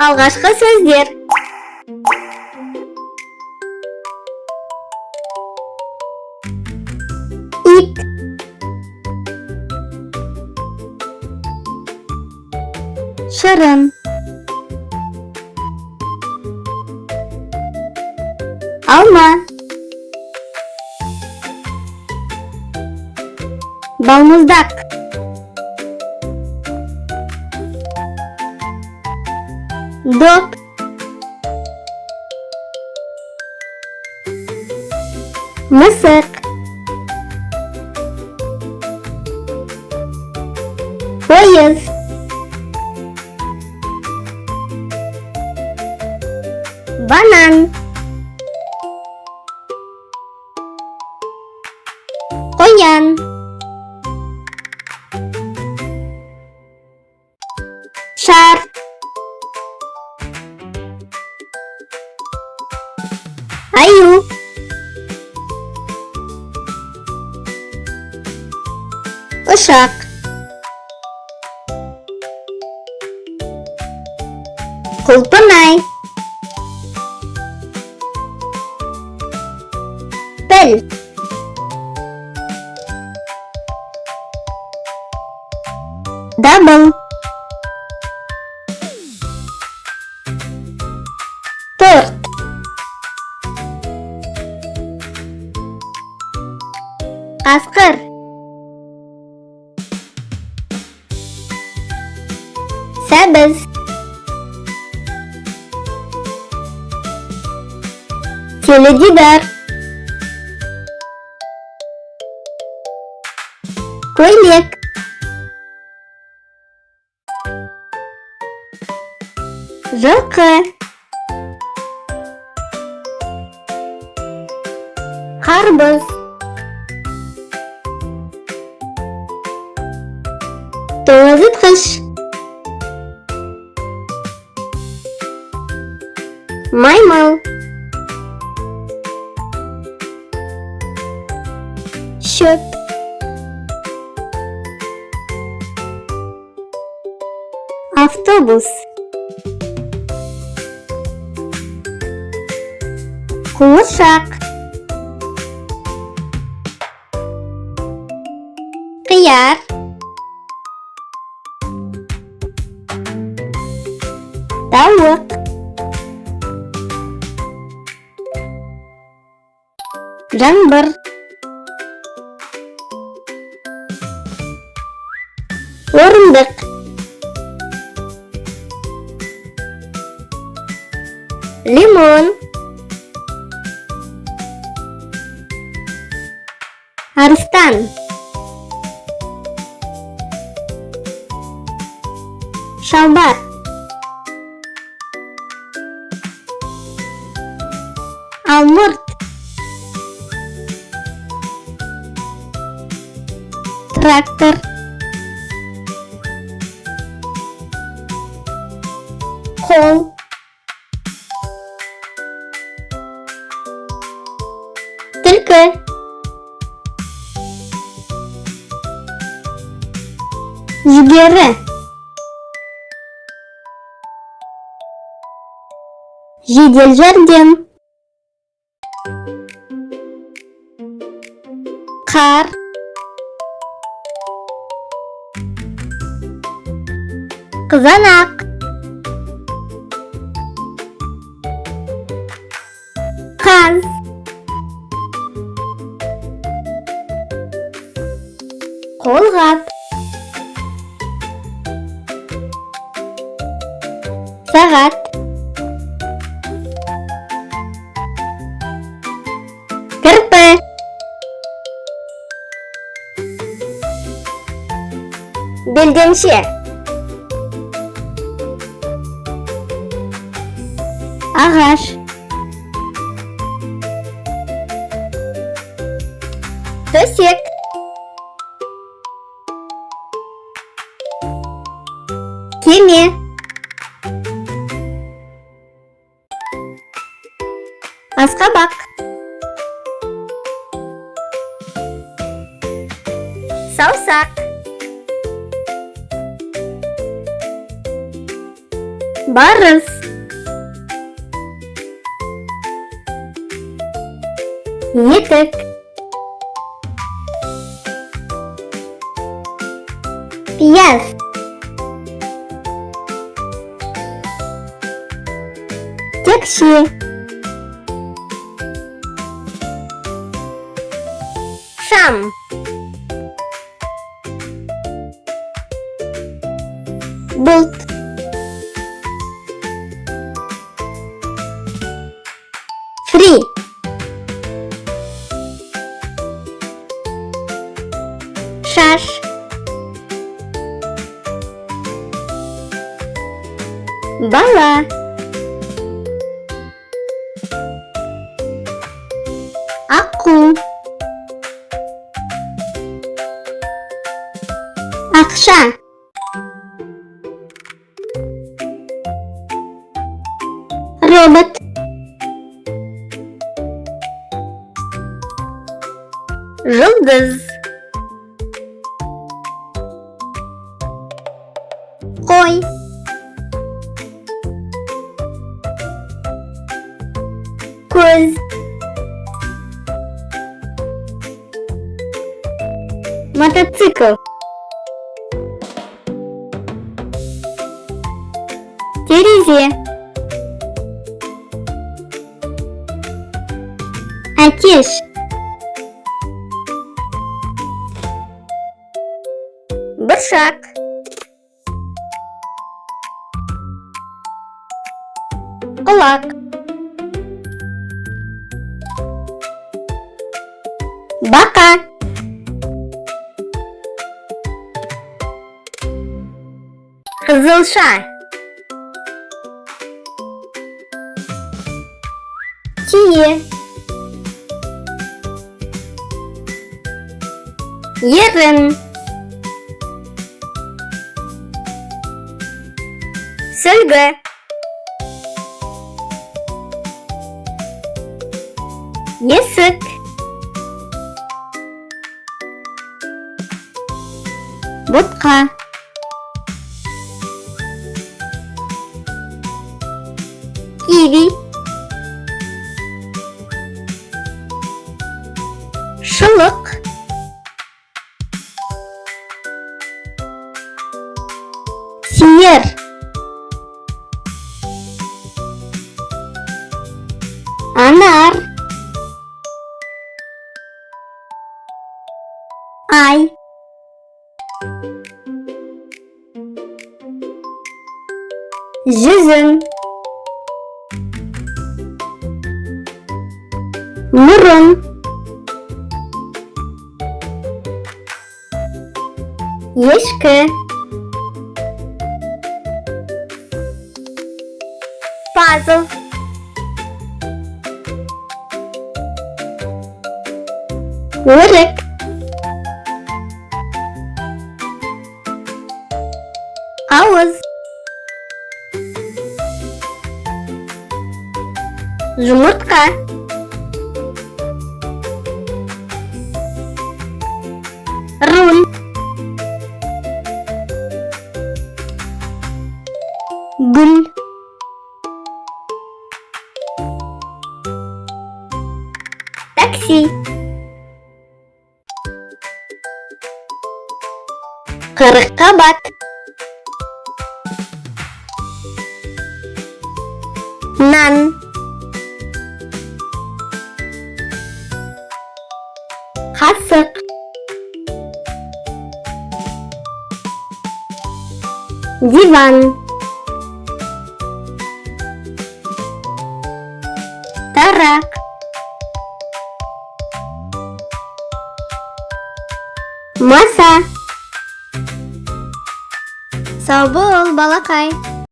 Алғашқы сөздер. Ит. Шырын. Алма. Балмұздақ. Доп. Мысық. Поезд. Банан. Қоян. Шар. Аю. Ұшақ. Құлпынай. Піл. Дабыл. Торт. Қасқыр. Сәбіз. Теледидар. Көйлек. Жылқы. Қарбыз. Тоңазытқыш. Маймыл. Шөп. Автобус. Қуыршақ. Қияр. Тауық. Жаңбыр. Орындық. Лимон. Арыстан. Шалбар. Алмұрт. Трактор. Қол. Түлкі. Жүгері. Жедел жәрдем. Қар. Қызанақ. Қаз. Қолғап. Сағат. Кірпі. Белдемше. Ағаш. Төсек. Кеме. Асқабақ. Саусақ. Барыс. Етік. Пияз. Текші. Шам. Болт. Фрі. Шаш. Бала. Аку. Акша. Робот. Жұлдыз. Қой. Көз. Мотоцикл. Терезе. Атеш. Бұршақ. Құлақ. Бақа. Қызылша. Тие. Ерін. Сүлгі. Есік. Ботқа. Киви. Шылық. Сиыр. Анар. Ай. Жүзім. Мұрын. Ешкі. Пазл. Өрік. Ауыз. Жұмыртқа. Руль. Гүл. Такси. Қырыққабат. Нан. Қасық. Диван. Тарақ. Маса. Сау бол, балақай.